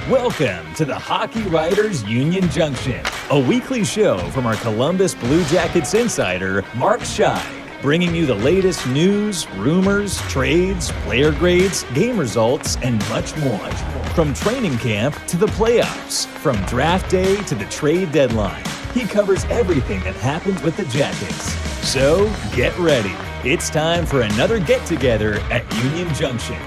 Welcome to the Hockey Writers Union Junction, a weekly show from our Columbus Blue Jackets insider, Mark Scheig, bringing you the latest news, rumors, trades, player grades, game results, and much more. From training camp to the playoffs, from draft day to the trade deadline, he covers everything that happens with the Jackets. So get ready. It's time for another get-together at Union Junction.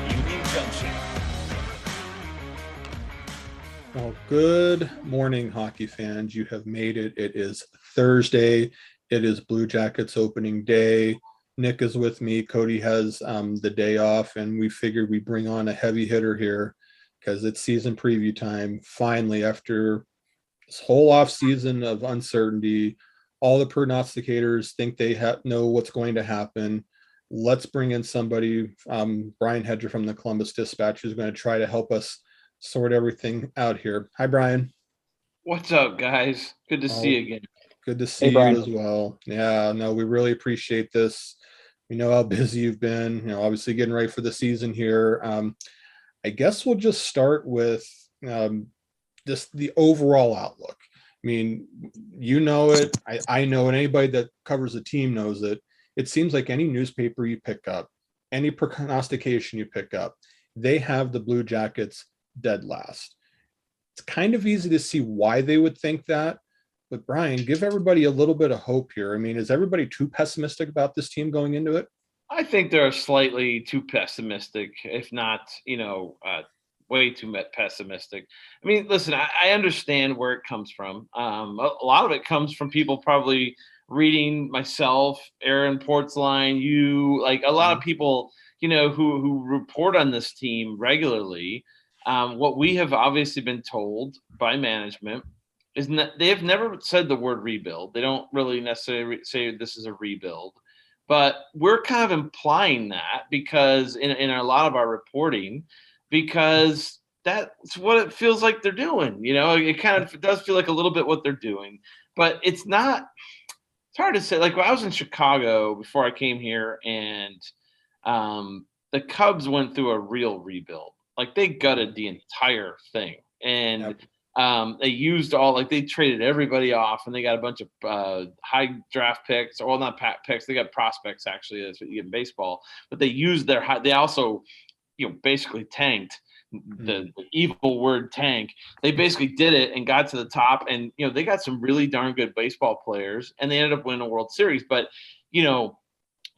Well, good morning, hockey fans. You have made it. It is Thursday. It is Blue Jackets opening day. Nick is with me. Cody has the day off, and we figured we bring on a heavy hitter here because it's season preview time. Finally, after this whole off season of uncertainty, all the prognosticators think they know what's going to happen. Let's bring in somebody, Brian Hedger from the Columbus Dispatch, who's going to try to help us sort everything out here. Hi, Brian. What's up, guys? Good to see you again. Good to see you as well. Yeah, no, we really appreciate this. We know how busy you've been, obviously getting ready for the season here. I guess we'll just start with just the overall outlook. I mean, you know it. I know it. Anybody that covers the team knows it. It seems like any newspaper you pick up, any prognostication you pick up, they have the Blue Jackets dead last. It's kind of easy to see why they would think that, but Brian, give everybody a little bit of hope here. I mean, is everybody too pessimistic about this team going into it? I think they're slightly too pessimistic, if not, way too pessimistic. I mean, listen, I understand where it comes from. A lot of it comes from people probably reading myself, Aaron Portzline, a lot of people, who report on this team regularly. What we have obviously been told by management is that they have never said the word rebuild. They don't really necessarily say this is a rebuild, but we're kind of implying that because in a lot of our reporting, because that's what it feels like they're doing. It does feel like a little bit what they're doing, but it's not. It's hard to say. Like when I was in Chicago before I came here, and the Cubs went through a real rebuild. Like they gutted the entire thing, and they used they traded everybody off, and they got a bunch of high draft picks, or not picks. They got prospects actually. That's what you get in baseball. But they used their high. They also, basically tanked. The evil word tank. They basically did it and got to the top, and they got some really darn good baseball players, and they ended up winning a World Series. But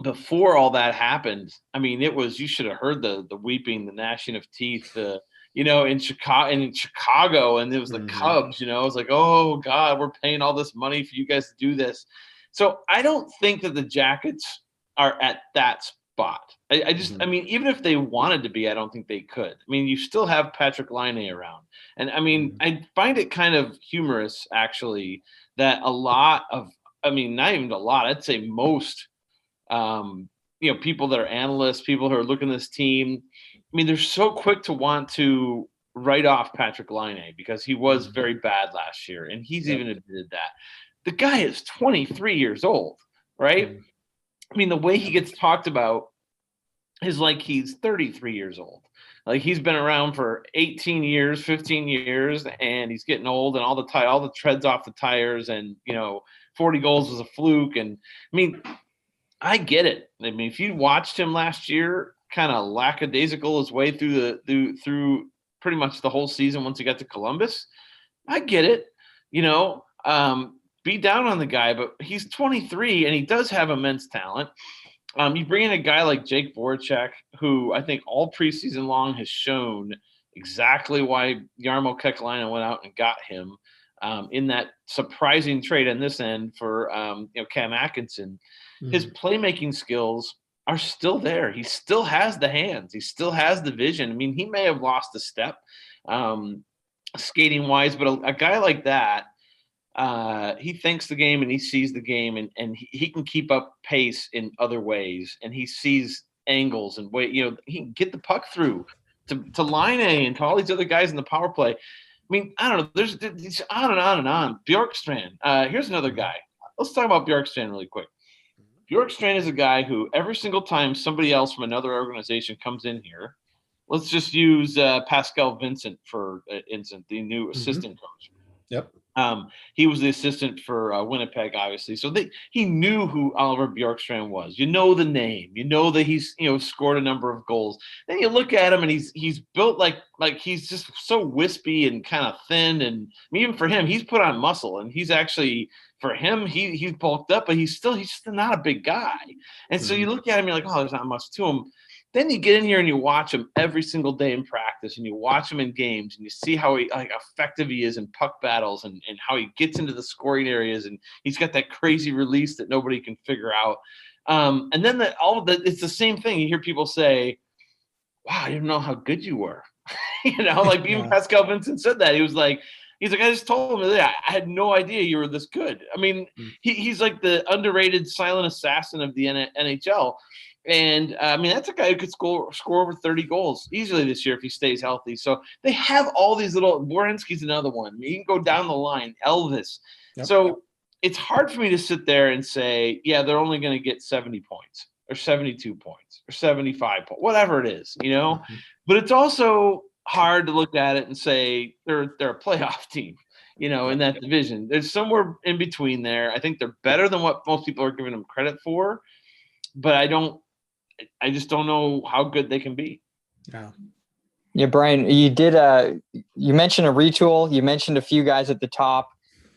before all that happened, I mean, you should have heard the weeping, the gnashing of teeth, in Chicago, and it was the Cubs, it was like, oh God, we're paying all this money for you guys to do this. So I don't think that the Jackets are at that spot. I mean, even if they wanted to be, I don't think they could. I mean, you still have Patrik Laine around. And I mean, I find it kind of humorous actually that not even a lot, I'd say most, people that are analysts, people who are looking at this team, I mean, they're so quick to want to write off Patrik Laine because he was very bad last year, and he's even admitted that. The guy is 23 years old, right? I mean, the way he gets talked about is like he's 33 years old. Like he's been around for 18 years, 15 years, and he's getting old, and all the treads off the tires, and 40 goals was a fluke. And I mean, I get it. I mean, if you watched him last year, kind of lackadaisical his way through pretty much the whole season once he got to Columbus, I get it. Be down on the guy, but he's 23 and he does have immense talent. You bring in a guy like Jake Voracek, who I think all preseason long has shown exactly why Jarmo Kekalainen went out and got him in that surprising trade on this end for Cam Atkinson. His playmaking skills are still there. He still has the hands. He still has the vision. I mean, he may have lost a step skating wise, but a guy like that, he thinks the game and he sees the game, and he can keep up pace in other ways, and he sees angles and he can get the puck through to Laine and to all these other guys in the power play. I mean, I don't know. There's on and on and on. Bjorkstrand. Here's another guy. Let's talk about Bjorkstrand really quick. Bjorkstrand is a guy who every single time somebody else from another organization comes in here, let's just use Pascal Vincent for instance, the new assistant coach. Yep. He was the assistant for Winnipeg, obviously. So he knew who Oliver Bjorkstrand was. You know the name. You know that he's scored a number of goals. Then you look at him and he's built like he's just so wispy and kind of thin. And even for him, he's put on muscle, and he's actually for him he's bulked up, but he's just not a big guy. And so you look at him, you're like, oh, there's not much to him. Then you get in here and you watch him every single day in practice, and you watch him in games, and you see how effective he is in puck battles, and how he gets into the scoring areas, and he's got that crazy release that nobody can figure out. And then it's the same thing. You hear people say, "Wow, I didn't know how good you were." Even Pascal Vincent said that. He's like, I just told him that I had no idea you were this good. I mean, he's like the underrated silent assassin of the NHL. And that's a guy who could score over 30 goals easily this year if he stays healthy. So they have all these little. Borensky's another one. You can go down the line. Elvis. Yep. So it's hard for me to sit there and say, yeah, they're only going to get 70 points or 72 points or 75 points, whatever it is, But it's also hard to look at it and say they're a playoff team, in that division. There's somewhere in between there. I think they're better than what most people are giving them credit for, but I just don't know how good they can be. Yeah, Brian, you mentioned a retool. You mentioned a few guys at the top.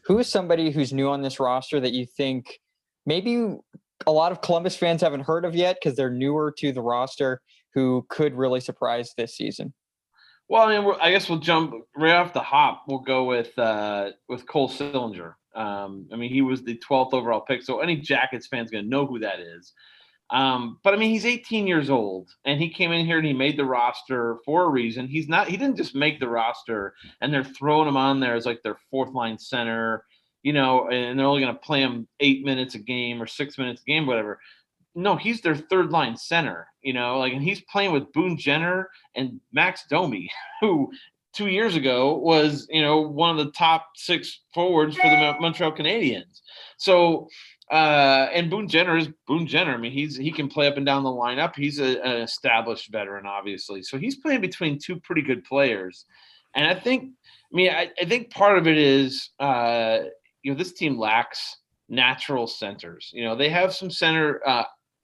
Who is somebody who's new on this roster that you think maybe a lot of Columbus fans haven't heard of yet because they're newer to the roster, who could really surprise this season? Well, I guess we'll jump right off the hop. We'll go with Cole Sillinger. He was the 12th overall pick, so any Jackets fan's going to know who that is. But he's 18 years old, and he came in here and he made the roster for a reason. He didn't just make the roster and they're throwing him on there as like their fourth line center, and they're only going to play him 8 minutes a game or 6 minutes a game, whatever. No, he's their third line center, and he's playing with Boone Jenner and Max Domi, who 2 years ago was, one of the top 6 forwards for the Montreal Canadiens. So, and Boone Jenner is Boone Jenner. He can play up and down the lineup. He's an established veteran, obviously. So he's playing between 2 pretty good players. And I think part of it is, this team lacks natural centers. They have some center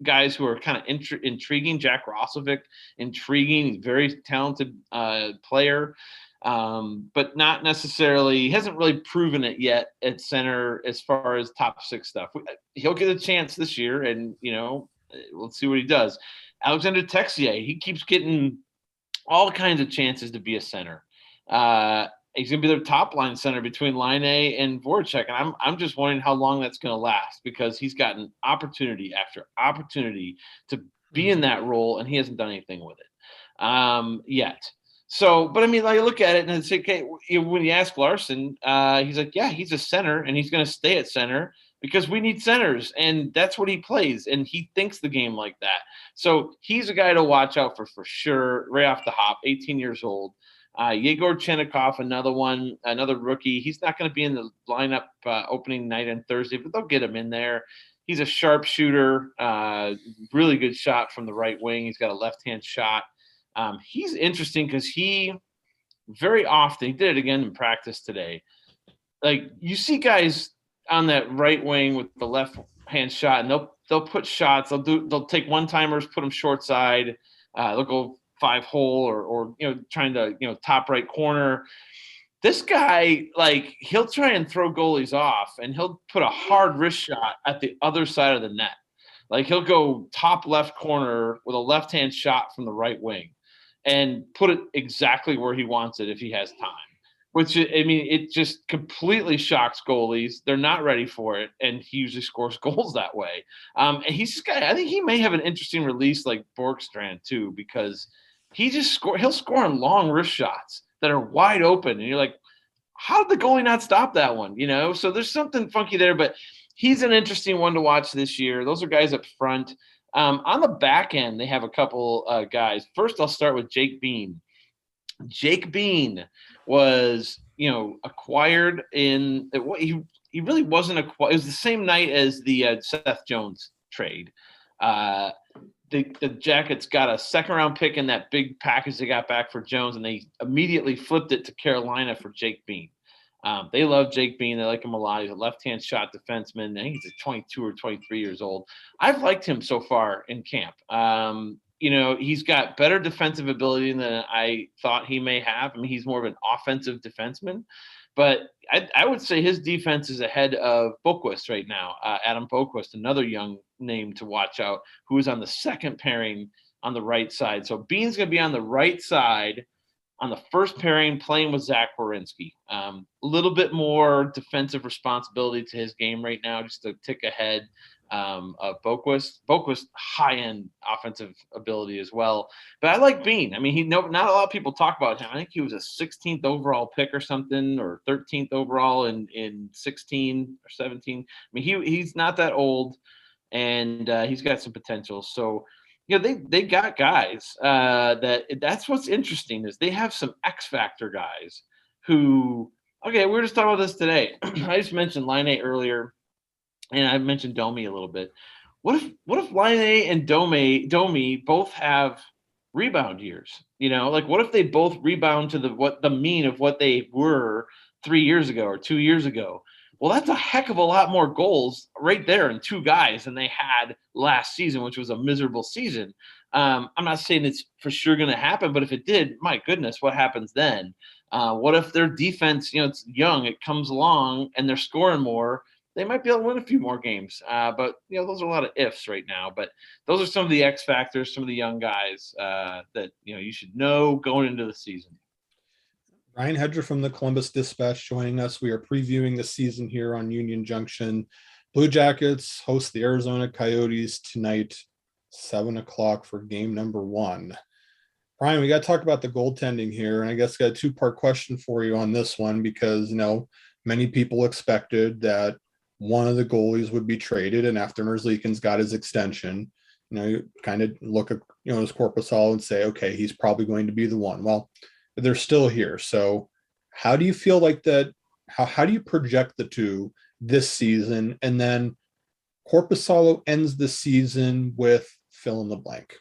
guys who are kind of intriguing. Jack Roslovic, intriguing, very talented player. But not necessarily, he hasn't really proven it yet at center as far as top 6 stuff. He'll get a chance this year, and, let's see what he does. Alexander Texier, he keeps getting all kinds of chances to be a center. He's going to be their top line center between Laine and Voracek, and I'm just wondering how long that's going to last, because he's gotten opportunity after opportunity to be in that role, and he hasn't done anything with it yet. So, but I look at it and it's okay. When you ask Larson, he's like, yeah, he's a center and he's going to stay at center because we need centers, and that's what he plays. And he thinks the game like that. So he's a guy to watch out for sure. Right off the hop, 18 years old. Yegor Chenikov, another rookie. He's not going to be in the lineup opening night on Thursday, but they'll get him in there. He's a sharpshooter, really good shot from the right wing. He's got a left-hand shot. He's interesting because he very often, he did it again in practice today. Like, you see guys on that right wing with the left hand shot, and they'll put shots. They'll take one-timers, put them short side. They'll go 5-hole or trying to, top right corner. This guy, like, he'll try and throw goalies off, and he'll put a hard wrist shot at the other side of the net. Like, he'll go top left corner with a left-hand shot from the right wing and put it exactly where he wants it if he has time, which, it just completely shocks goalies. They're not ready for it, and he usually scores goals that way. And he's just I think he may have an interesting release like Bjorkstrand too, because he'll score on long wrist shots that are wide open, and you're like, how did the goalie not stop that one? So there's something funky there, but he's an interesting one to watch this year. Those are guys up front. On the back end, they have a couple guys. First, I'll start with Jake Bean. Jake Bean was, acquired in – he really wasn't acquired. It was the same night as the Seth Jones trade. the Jackets got a second-round pick in that big package they got back for Jones, and they immediately flipped it to Carolina for Jake Bean. They love Jake Bean. They like him a lot. He's a left-hand shot defenseman. I think he's 22 or 23 years old. I've liked him so far in camp. He's got better defensive ability than I thought he may have. I mean, he's more of an offensive defenseman. But I would say his defense is ahead of Boqvist right now. Adam Boqvist, another young name to watch out, who is on the second pairing on the right side. So Bean's going to be on the right side on the first pairing, playing with Zach Werenski. A little bit more defensive responsibility to his game right now, just a tick ahead of Boqvist. Boqvist, high-end offensive ability as well. But I like Bean. I mean, not a lot of people talk about him. I think he was a 16th overall pick or something, or 13th overall in 16 or 17. I mean, he's not that old, and he's got some potential. So, they got guys that's what's interesting is they have some X factor guys who, okay, we were just talking about this today. I just mentioned Laine earlier, and I mentioned Domi a little bit. What if Laine and Domi both have rebound years? What if they both rebound to the mean of what they were 3 years ago or 2 years ago? Well, that's a heck of a lot more goals right there in two guys than they had last season, which was a miserable season. I'm not saying it's for sure going to happen, but if it did, my goodness, what happens then? What if their defense, it's young, it comes along, and they're scoring more? They might be able to win a few more games. But those are a lot of ifs right now. But those are some of the X factors, some of the young guys that you should know going into the season. Brian Hedger from the Columbus Dispatch joining us. We are previewing the season here on Union Junction. Blue Jackets host the Arizona Coyotes tonight, 7:00 for game number 1. Brian, we got to talk about the goaltending here, and I guess I got a two-part question for you on this one because, many people expected that one of the goalies would be traded, and after Merzlikins got his extension, you kind of look at, his Korpisalo and say, okay, he's probably going to be the one. Well, they're still here. So how do you feel like that? How do you project the two this season? And then Korpisalo ends the season with fill in the blank.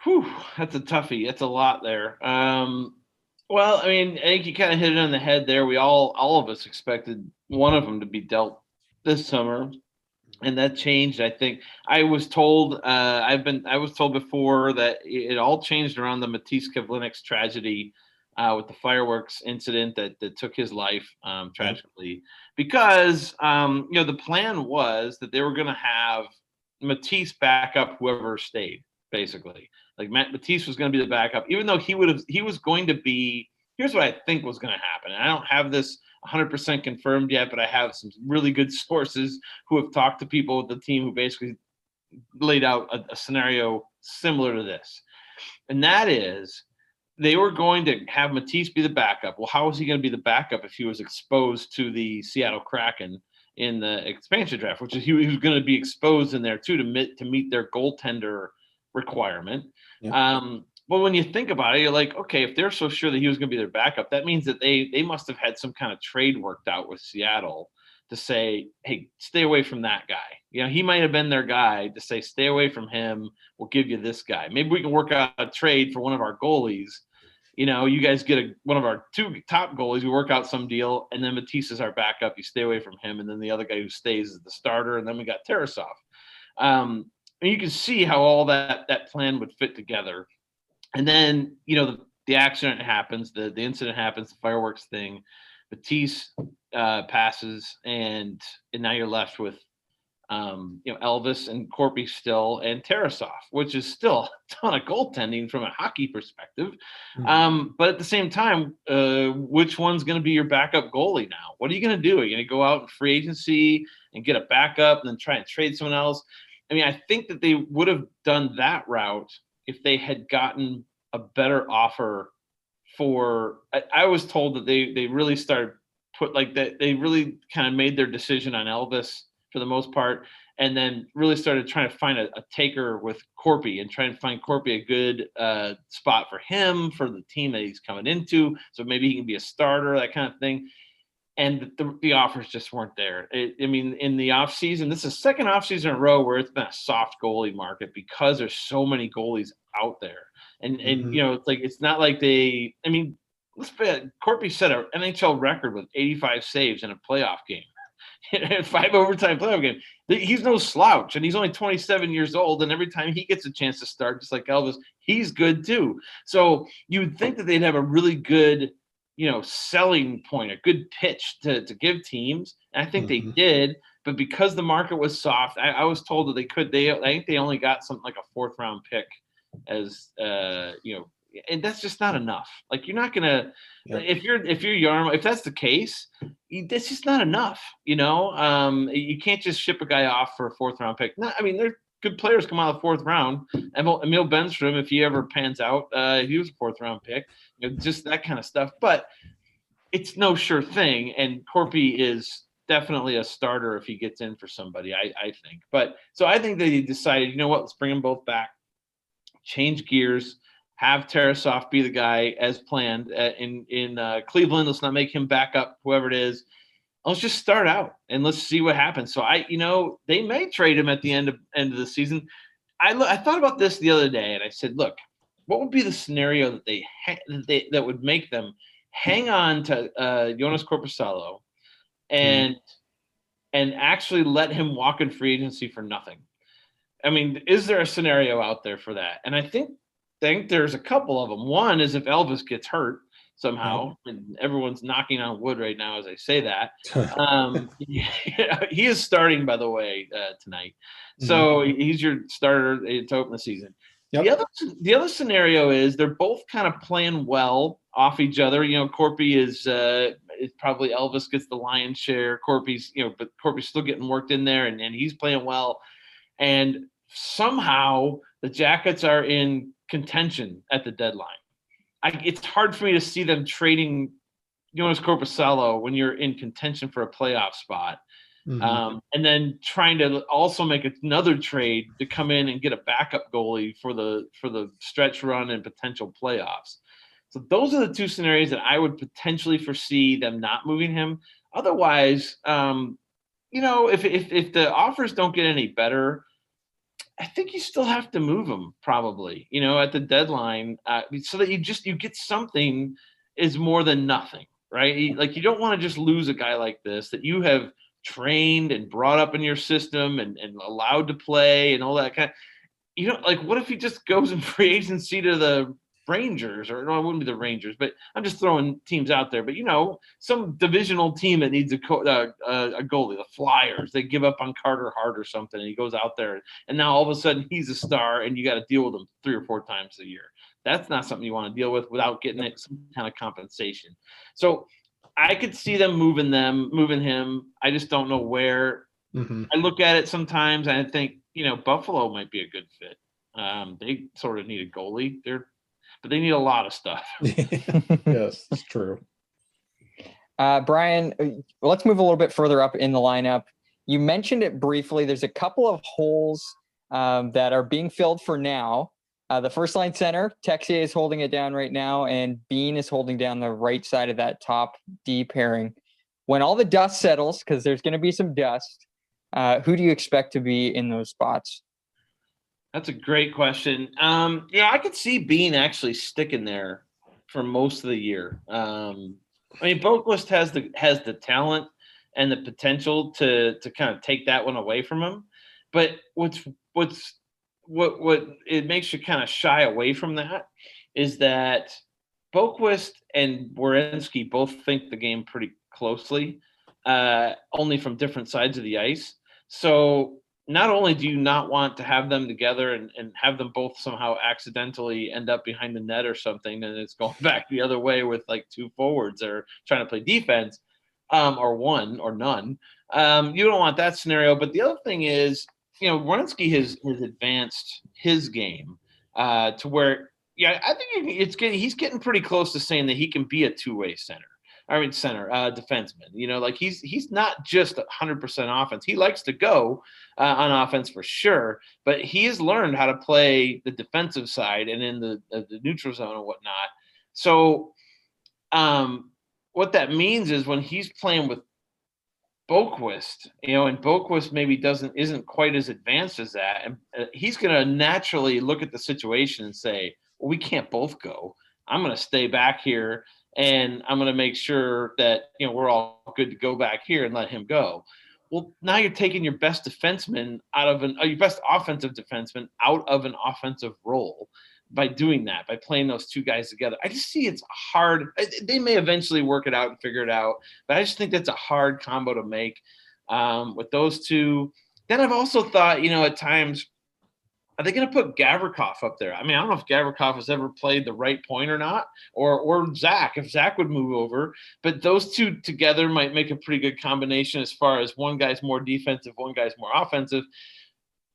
Whew, that's a toughie. That's a lot there. Well, I mean, I think you kind of hit it on the head there. We all of us expected one of them to be dealt this summer, and that changed. I think I was told I was told before that it all changed around the Matiss Kivlenieks tragedy with the fireworks incident that took his life tragically, because the plan was that they were going to have Matiss back up whoever stayed, basically. Like Matiss was going to be the backup, even though he was going to be. Here's what I think was going to happen. And I don't have this 100% confirmed yet, but I have some really good sources who have talked to people with the team who basically laid out a scenario similar to this. And that is, they were going to have Matiss be the backup. Well, how was he going to be the backup if he was exposed to the Seattle Kraken in the expansion draft, which is he was going to be exposed in there too to meet their goaltender requirement. Yeah. But when you think about it, you're like, okay, if they're so sure that he was going to be their backup, that means that they must have had some kind of trade worked out with Seattle to say, hey, stay away from that guy. He might have been their guy to say, stay away from him. We'll give you this guy. Maybe we can work out a trade for one of our goalies. You guys get one of our two top goalies. We work out some deal, and then Matiss is our backup. You stay away from him, and then the other guy who stays is the starter, and then we got Tarasov. And you can see how all that plan would fit together. And then, the accident happens, the incident happens, the fireworks thing. Matiss passes, and now you're left with, Elvis and Corpy still, and Tarasov, which is still a ton of goaltending from a hockey perspective. Mm-hmm. But at the same time, which one's going to be your backup goalie now? What are you going to do? Are you going to go out in free agency and get a backup and then try and trade someone else? I mean, I think that they would have done that route if they had gotten a better offer for. I was told that they really started they really kind of made their decision on Elvis for the most part, and then really started trying to find a taker with Corpy and trying to find Corpy a good spot for him, for the team that he's coming into, so maybe he can be a starter, that kind of thing. and the offers just weren't there. I mean, in the offseason, this is the second offseason in a row where it's been a soft goalie market because there's so many goalies out there. And it's like, it's not like let's bet Corpy set an NHL record with 85 saves in a playoff game. 5 overtime playoff game. He's no slouch, and he's only 27 years old. And every time he gets a chance to start, just like Elvis, he's good too. So you would think that they'd have a really good, selling point, a good pitch to give teams. And I think they did, but because the market was soft, I was told that I think they only got something like a 4th round pick as, and that's just not enough. Like, you're not gonna, if you're Yarmo, if that's the case, that's just not enough. You can't just ship a guy off for a 4th round pick. No, I mean, they're good players come out of the 4th round. Emil Benstrom, if he ever pans out, he was a 4th round pick. Just that kind of stuff. But it's no sure thing. And Corpy is definitely a starter if he gets in for somebody, I think. But so I think they decided, you know what, let's bring them both back, change gears. Have Tarasov be the guy as planned in Cleveland. Let's not make him back up whoever it is. Let's just start out and let's see what happens. So they may trade him at the end of the season. I thought about this the other day and I said, look, what would be the scenario that that would make them hang on to Jonas Korpisalo and actually let him walk in free agency for nothing? I mean, is there a scenario out there for that? And I think there's a couple of them. One is if Elvis gets hurt somehow, and everyone's knocking on wood right now as I say that. He is starting, by the way, tonight. So he's your starter to open the season. Yep. The other scenario is they're both kind of playing well off each other. Corpy is probably Elvis gets the lion's share. Corpy's, but Corpy's still getting worked in there, and he's playing well. And somehow the Jackets are in contention at the deadline. It's hard for me to see them trading Jonas Korpisalo when you're in contention for a playoff spot. And then trying to also make another trade to come in and get a backup goalie for the stretch run and potential playoffs. So those are the two scenarios that I would potentially foresee them not moving him. Otherwise, if the offers don't get any better, I think you still have to move him probably, at the deadline, so that you get something is more than nothing, right? Like, you don't want to just lose a guy like this that you have trained and brought up in your system and allowed to play and all that kind of, like, what if he just goes in free agency to the Rangers, or no, it wouldn't be the Rangers, but I'm just throwing teams out there. But some divisional team that needs a goalie, the Flyers, they give up on Carter Hart or something, and he goes out there, and now all of a sudden he's a star, and you got to deal with him 3 or 4 times a year. That's not something you want to deal with without getting some kind of compensation. So I could see them moving him. I just don't know where. I look at it sometimes and I think, Buffalo might be a good fit. They sort of need a goalie. But they need a lot of stuff. Yes, it's true. Brian, let's move a little bit further up in the lineup. You mentioned it briefly. There's a couple of holes that are being filled for now. The first line center, Texier is holding it down right now, and Bean is holding down the right side of that top D pairing. When all the dust settles, because there's going to be some dust, who do you expect to be in those spots? That's a great question. I could see Bean actually sticking there for most of the year. Boquist has the talent and the potential to kind of take that one away from him. But what it makes you kind of shy away from that is that Boquist and Werenski both think the game pretty closely, only from different sides of the ice. So not only do you not want to have them together and have them both somehow accidentally end up behind the net or something, and it's going back the other way with like 2 forwards that are trying to play defense, or one or none. You don't want that scenario. But the other thing is, Werenski has advanced his game to where, I think he's getting pretty close to saying that he can be a two-way defenseman. Like he's not just 100% offense. He likes to go on offense for sure, but he has learned how to play the defensive side and in the neutral zone and whatnot. So what that means is when he's playing with Boquist, and Boquist maybe isn't quite as advanced as that, and he's going to naturally look at the situation and say, well, we can't both go. I'm going to stay back here, and I'm going to make sure that we're all good to go back here and let him go. Well, now you're taking your best defenseman out of your best offensive defenseman out of an offensive role by doing that, by playing those two guys together. I just see it's hard. They may eventually work it out and figure it out, but I just think that's a hard combo to make with those two. Then I've also thought, at times, are they going to put Gavrikov up there? I mean, I don't know if Gavrikov has ever played the right point or not, or Zach, if Zach would move over. But those two together might make a pretty good combination as far as one guy's more defensive, one guy's more offensive.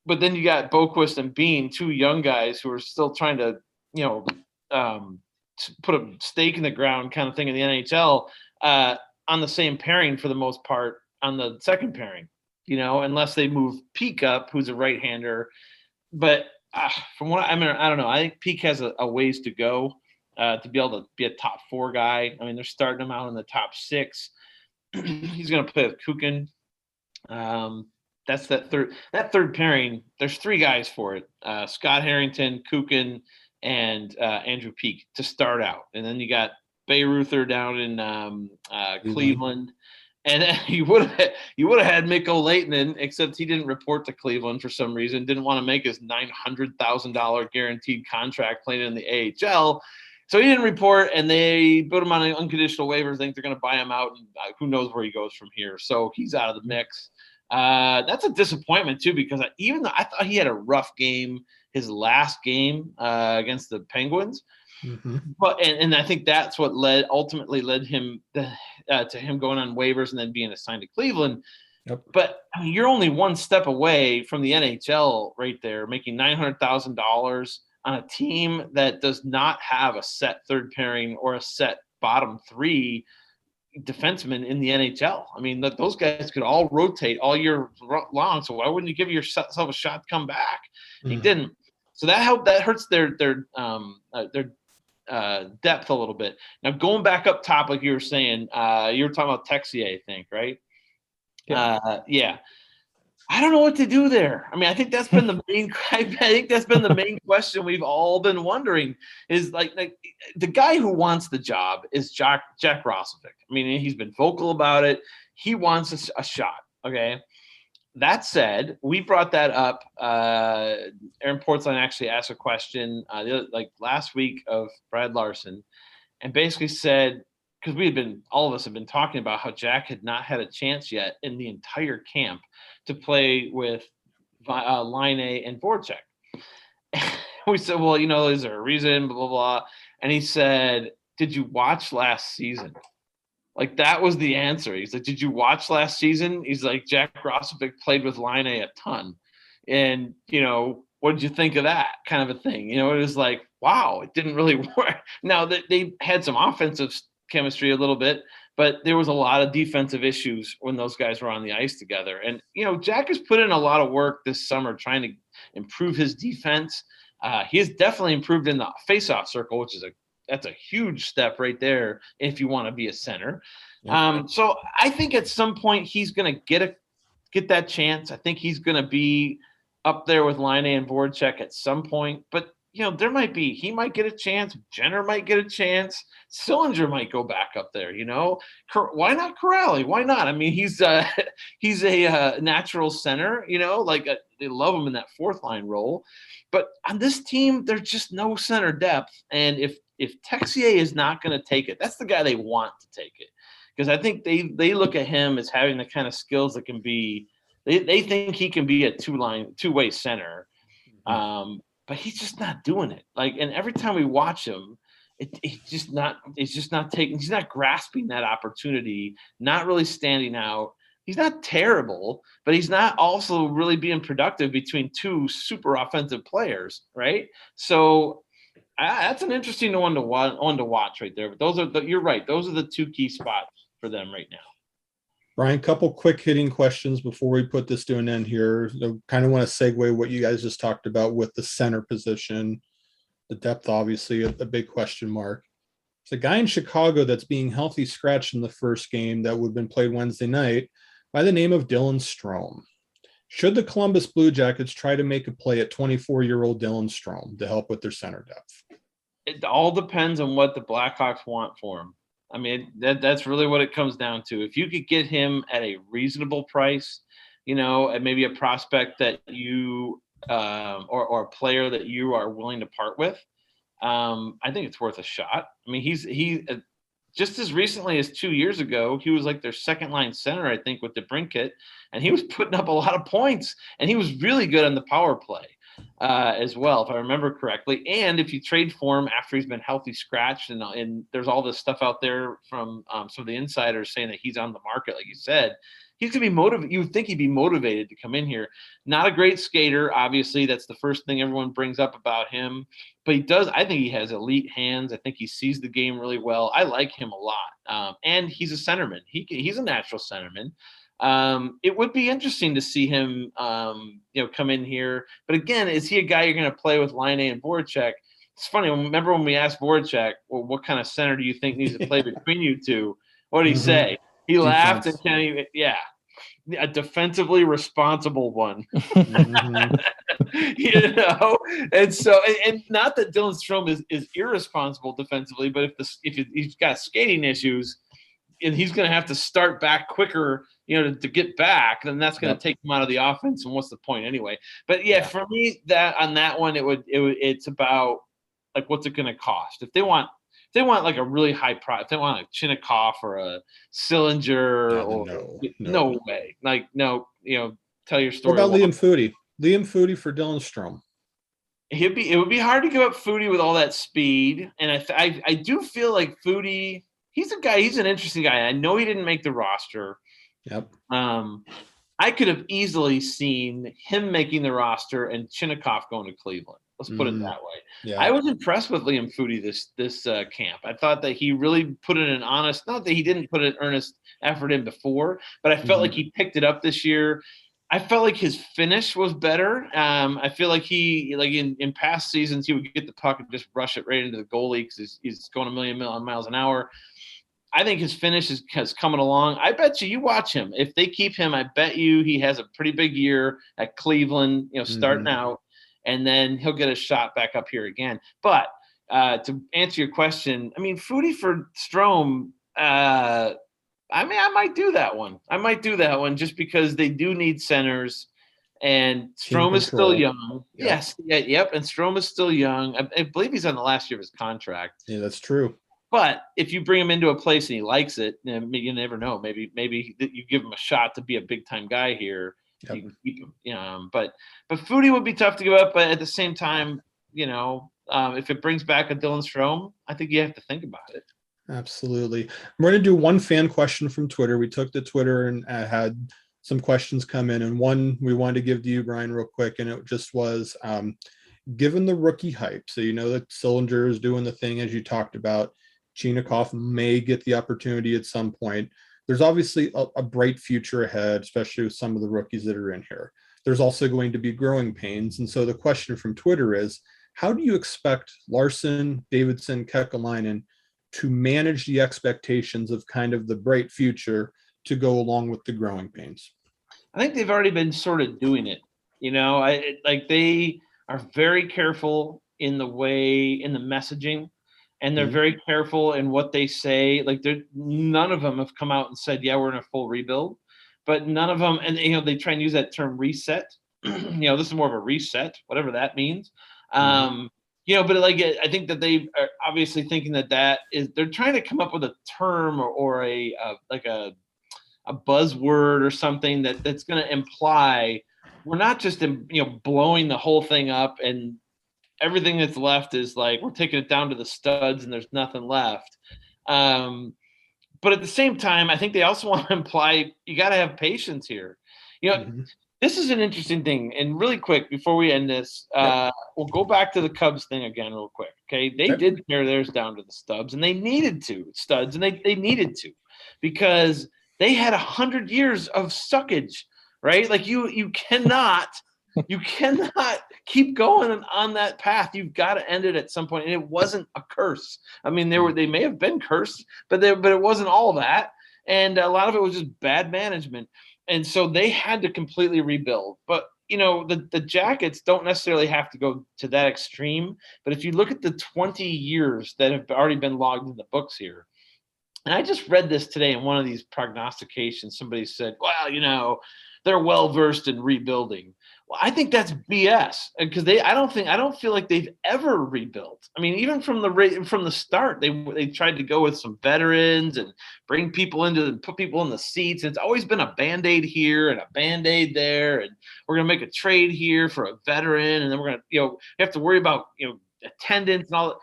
But then you got Boquist and Bean, two young guys who are still trying to, put a stake in the ground kind of thing in the NHL on the same pairing for the most part on the second pairing, unless they move Peak up, who's a right-hander. But from what I don't know. I think Peak has a ways to go to be able to be a top 4 guy. I mean, they're starting him out in the top 6. He's going to play with Kukin. That's that third pairing. There's 3 guys for it: Scott Harrington, Kukin, and Andrew Peak to start out. And then you got Bayreuther down in Cleveland. And then you would have had Mikko Lehtinen, except he didn't report to Cleveland for some reason. Didn't want to make his $900,000 guaranteed contract playing in the AHL, so he didn't report. And they put him on an unconditional waiver. Think they're going to buy him out, and who knows where he goes from here. So he's out of the mix. That's a disappointment too, because even though I thought he had a rough game, his last game against the Penguins. Mm-hmm. But and I think that's what ultimately led him to him going on waivers and then being assigned to Cleveland. Yep. But I mean, you're only one step away from the NHL right there, making $900,000 on a team that does not have a set third pairing or a set bottom 3 defensemen in the NHL. I mean, those guys could all rotate all year long. So why wouldn't you give yourself a shot to come back? Mm-hmm. He didn't. So that hurts their depth a little bit. Now going back up top, like you were saying, you were talking about Texier, I think, right? Yeah. I don't know what to do there. I mean, I think that's been the main. I think that's been the main question we've all been wondering. Is like the guy who wants the job is Jack Roslovic. I mean, he's been vocal about it. He wants a shot. Okay. That said, we brought that up. Aaron Portzline actually asked a question last week of Brad Larson, and basically said, because all of us have been talking about how Jack had not had a chance yet in the entire camp to play with Laine and Voracek. We said, well, is there a reason, blah, blah, blah. And he said, did you watch last season? Like, that was the answer. He's like, did you watch last season? He's like, Jack Roslovic played with Laine a ton. And, what did you think of that kind of a thing? It was like, wow, it didn't really work. Now, they had some offensive chemistry a little bit, but there was a lot of defensive issues when those guys were on the ice together. And, Jack has put in a lot of work this summer trying to improve his defense. He has definitely improved in the faceoff circle, which is that's a huge step right there if you want to be a center. Yeah. So I think at some point he's going to get that chance. I think he's going to be up there with Laine and Voracek at some point. But, he might get a chance. Jenner might get a chance. Sillinger might go back up there, Why not Corrali? Why not? I mean, he's a natural center, they love him in that fourth line role. But on this team, there's just no center depth. And if Texier is not going to take it, that's the guy they want to take it. Because I think they look at him as having the kind of skills that can be – they think he can be a two-way center. Mm-hmm. But he's just not doing it. And every time we watch him, he's just not grasping that opportunity, not really standing out. He's not terrible, but he's not also really being productive between 2 super offensive players, right? So that's an interesting one to watch right there. But you're right. Those are the 2 key spots for them right now. Brian, couple quick hitting questions before we put this to an end here. I kind of want to segue what you guys just talked about with the center position. The depth, obviously, a big question mark. It's a guy in Chicago that's being healthy scratched in the first game that would have been played Wednesday night by the name of Dylan Strome. Should the Columbus Blue Jackets try to make a play at 24-year-old Dylan Strome to help with their center depth? It all depends on what the Blackhawks want for him. I mean, that's really what it comes down to. If you could get him at a reasonable price, and maybe a prospect that you or a player that you are willing to part with, I think it's worth a shot. I mean, he just as recently as 2 years ago, he was like their second line center, I think, with DeBrincat, and he was putting up a lot of points, and he was really good on the power play as well, if I remember correctly. And if you trade for him after he's been healthy scratched, and there's all this stuff out there from some of the insiders saying that he's on the market, like you said, he's going to be motivated. You would think he'd be motivated to come in here. Not a great skater, obviously. That's the first thing everyone brings up about him. But I think he has elite hands. I think he sees the game really well. I like him a lot. And he's a centerman. He's a natural centerman. It would be interesting to see him, come in here. But again, is he a guy you're going to play with Laine and Voracek? It's funny. Remember when we asked Voracek, well, what kind of center do you think needs to play between you two? What did he say? He laughed and can't even, a defensively responsible one. And so, and not that Dylan Strome is irresponsible defensively, but if he's got skating issues and he's going to have to start back quicker, to get back, then that's going to take him out of the offense. And what's the point anyway? But for me, that on that one, it's about like, what's it going to cost? If they want like a really high price, if they want a Chinnikov or a Sillinger, no way. Like, no, tell your story. What about Liam Foudy? Liam Foudy for Dylan Strome. It would be hard to give up Foudy with all that speed. And I do feel like Foudy, he's an interesting guy. I know he didn't make the roster. Yep. I could have easily seen him making the roster and Chinnikov going to Cleveland. Let's put it that way. Yeah. I was impressed with Liam Foudy this camp. I thought that he really put in an honest, not that he didn't put an earnest effort in before, but I felt like he picked it up this year. I felt like his finish was better. I feel like he, like in past seasons, he would get the puck and just rush it right into the goalie because he's going a million miles an hour. I think his finish is coming along. I bet you watch him. If they keep him, I bet you he has a pretty big year at Cleveland, starting out, and then he'll get a shot back up here again. But to answer your question, I mean, Foudy for Strome, I might do that one. Just because they do need centers, and Strome is still young. Yep. Yes. Yep. And Strome is still young. I believe he's on the last year of his contract. Yeah, that's true. But if you bring him into a place and he likes it, you never know. Maybe you give him a shot to be a big time guy here. Yep. You can keep him. But Foudy would be tough to give up. But at the same time, if it brings back a Dylan Strome, I think you have to think about it. Absolutely. We're going to do one fan question from Twitter. We took to Twitter and had some questions come in, and one we wanted to give to you, Brian, real quick. And it just was, given the rookie hype, so that Sillinger is doing the thing as you talked about. Chinnikov may get the opportunity at some point. There's obviously a bright future ahead, especially with some of the rookies that are in here. There's also going to be growing pains. And so the question from Twitter is, how do you expect Larson, Davidson, Kekalainen to manage the expectations of kind of the bright future to go along with the growing pains? I think they've already been sort of doing it. They are very careful in the messaging. And they're very careful in what they say. Like, none of them have come out and said, "Yeah, we're in a full rebuild," but none of them. And they try and use that term reset. This is more of a reset, whatever that means. But I think that they are obviously thinking that is. They're trying to come up with a term or a buzzword or something that's going to imply we're not just blowing the whole thing up and everything that's left is like we're taking it down to the studs and there's nothing left. But at the same time, I think they also want to imply you got to have patience here. This is an interesting thing. And really quick, before we end this, we'll go back to the Cubs thing again real quick. Okay. They did tear theirs down to the studs, and they needed to because they had 100 years of suckage, right? Like you cannot You cannot keep going on that path. You've got to end it at some point. And it wasn't a curse. I mean, they may have been cursed, but it wasn't all that. And a lot of it was just bad management. And so they had to completely rebuild. But the Jackets don't necessarily have to go to that extreme. But if you look at the 20 years that have already been logged in the books here, and I just read this today in one of these prognostications. Somebody said, well, they're well-versed in rebuilding. Well, I think that's BS because I don't feel like they've ever rebuilt. I mean, even from the start, they tried to go with some veterans and bring people put people in the seats. It's always been a Band-Aid here and a Band-Aid there, and we're gonna make a trade here for a veteran, and then we're gonna we have to worry about attendance and all that.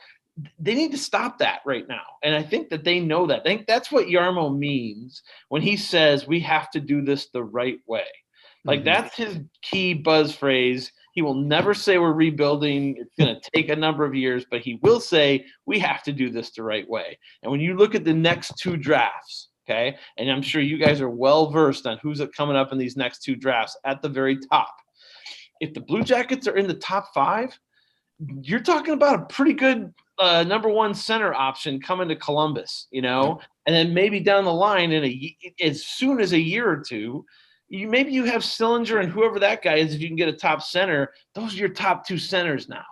They need to stop that right now. And I think that they know that. I think that's what Jarmo means when he says we have to do this the right way. Like that's his key buzz phrase. He will never say we're rebuilding. It's going to take a number of years, but he will say we have to do this the right way. And when you look at the next two drafts, okay, and I'm sure you guys are well versed on who's coming up in these next two drafts at the very top. If the Blue Jackets are in the top 5, you're talking about a pretty good number 1 center option coming to Columbus, and then maybe down the line as soon as a year or two, maybe you have Sillinger and whoever that guy is. If you can get a top center, those are your top 2 centers now,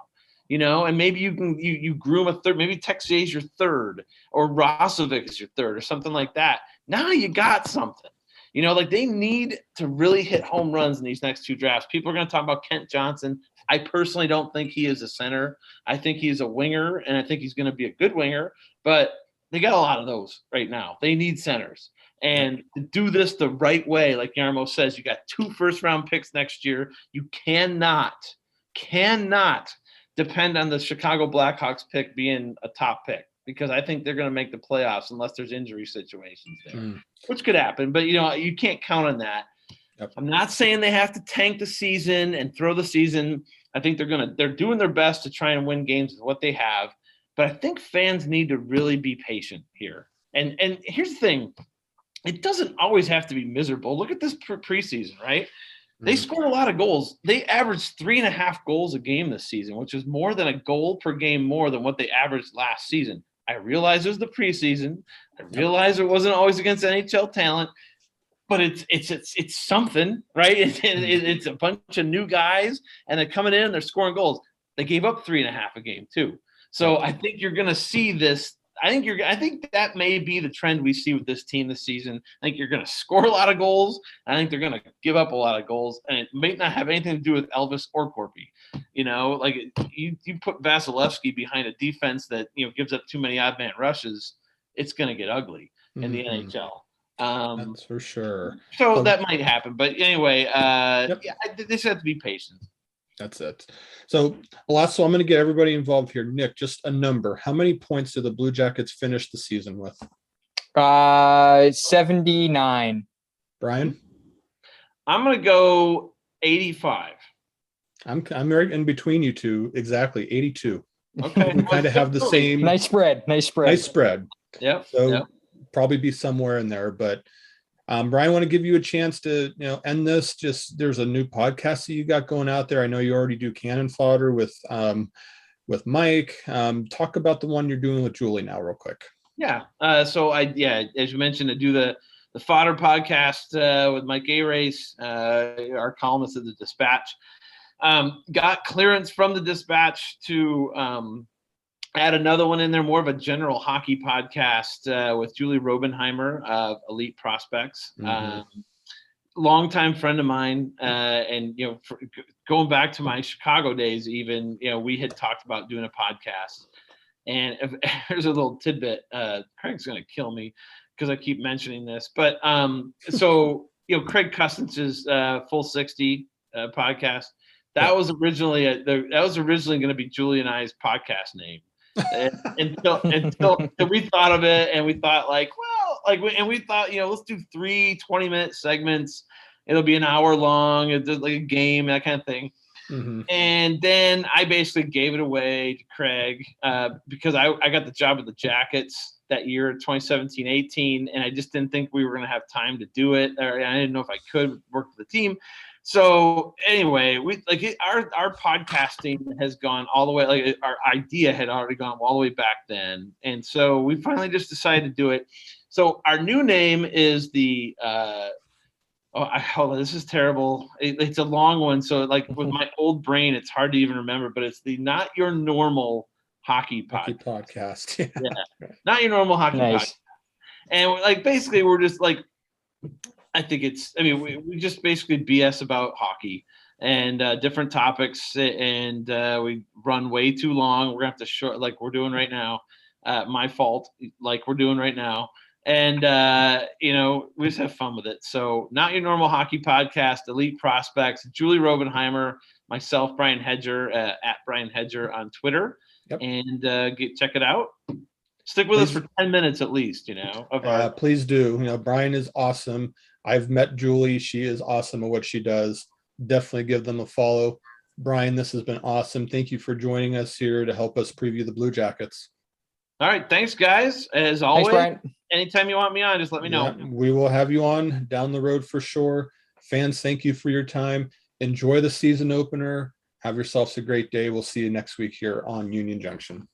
and maybe you groom a third, maybe Texier is your third or Rosovic is your third or something like that. Now you got something. They need to really hit home runs in these next 2 drafts. People are going to talk about Kent Johnson. I personally don't think he is a center. I think he's a winger, and I think he's going to be a good winger. But they got a lot of those right now. They need centers. And to do this the right way, like Jarmo says, you got 2 first-round picks next year. You cannot depend on the Chicago Blackhawks pick being a top pick, because I think they're going to make the playoffs unless there's injury situations there, which could happen. But, you can't count on that. Yep. I'm not saying they have to tank the season and throw the season. I think they're doing their best to try and win games with what they have. But I think fans need to really be patient here. And here's the thing. It doesn't always have to be miserable. Look at this preseason, right? They scored a lot of goals. They averaged 3.5 goals a game this season, which is more than a goal per game more than what they averaged last season. I realize it was the preseason. I realize it wasn't always against NHL talent. But it's something, right? It's a bunch of new guys, and they're coming in and they're scoring goals. They gave up 3.5 a game too. So I think you're going to see this. I think that may be the trend we see with this team this season. I think you're going to score a lot of goals. I think they're going to give up a lot of goals, and it may not have anything to do with Elvis or Corpy. Like you put Vasilevsky behind a defense that gives up too many odd man rushes, it's going to get ugly in the NHL. That's for sure. So that might happen, but anyway, they just have to be patient. That's it. So I'm going to get everybody involved here. Nick, just a number. How many points did the Blue Jackets finish the season with? 79. Brian? I'm going to go 85. I'm right in between you two. Exactly, 82. Okay. We kind of have the same. Nice spread. Yep. So probably be somewhere in there, but Brian, I want to give you a chance to end this. Just there's a new podcast that you got going out there. I know you already do Cannon Fodder with Mike. Talk about the one you're doing with Julie now real quick. Yeah. As you mentioned, I do the Fodder podcast with Mike A-Race, our columnist at the Dispatch. Got clearance from the Dispatch to add another one in there, more of a general hockey podcast with Julie Robenheimer of Elite Prospects. Longtime friend of mine. And, going back to my Chicago days, even, we had talked about doing a podcast. And here's a little tidbit. Craig's going to kill me because I keep mentioning this. But so, Craig Cousins' Full 60 podcast, that was originally going to be Julie and I's podcast name. until we thought of it, and we thought we thought, let's do 3 20-minute segments. It'll be an hour long. It's like a game, that kind of thing. And then I basically gave it away to Craig because I got the job with the Jackets that year, 2017-18, and I just didn't think we were going to have time to do it. Or I didn't know if I could work with the team. So anyway, we our podcasting has gone all the way. Like our idea had already gone all the way back then, and so we finally just decided to do it. So our new name is the. Hold on, this is terrible. It's a long one, so like with my old brain, it's hard to even remember. But it's the Not Your Normal Hockey Podcast. Yeah, Not Your Normal Hockey Podcast. And like basically, we're just like. I think we just basically BS about hockey and different topics, and we run way too long. We're gonna have to short, like we're doing right now. My fault, like we're doing right now, and we just have fun with it. So, Not Your Normal Hockey Podcast, Elite Prospects, Julie Robenheimer, myself, Brian Hedger at Brian Hedger on Twitter, and check it out. Stick with us for 10 minutes at least, please do. Brian is awesome. I've met Julie. She is awesome at what she does. Definitely give them a follow. Brian, this has been awesome. Thank you for joining us here to help us preview the Blue Jackets. All right. Thanks, guys. As always, Brian. Anytime you want me on, just let me know. We will have you on down the road for sure. Fans, thank you for your time. Enjoy the season opener. Have yourselves a great day. We'll see you next week here on Union Junction.